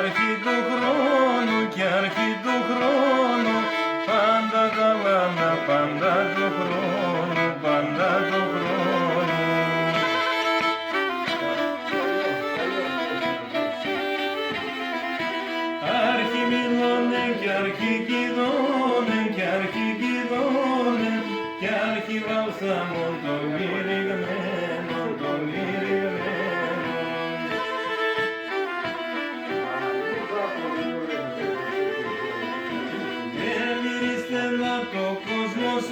αρχή του χρόνου, κι αρχή του χρόνου, πάντα γαλάνα, πάντα του χρόνου, πάντα του χρόνου. Άρχι μιλώνε κι αρχή κηδώνε, κι αρχή κηδώνε, κι άρχι βαλσάμον το μυριγμένο, το μυριγμένο. Το κόσμος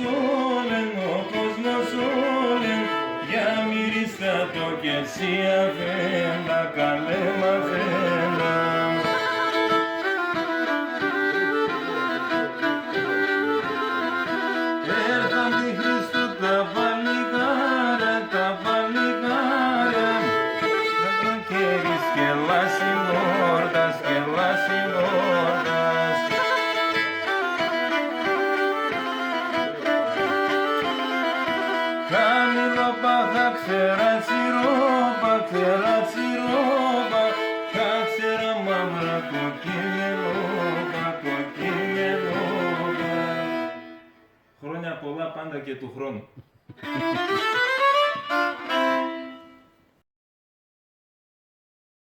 όλεν, ο κόσμος όλεν, για μυρίστα το κι εσύ αφέντα, καλέ μ' αφέντα. Έρθαν τη Χριστού τα παλικάρια, τα παλικάρια, με το κέρι σκελάσει μόρτας, σκελάσει μόρτας. Κάνει ρόπα, θα ξερατσι ρόπα, ξερατσι ρόπα, θα ξέρα μαύρα κοκκινελόπα, κοκκινελόπα. Χρόνια πολλά πάντα και του χρόνου.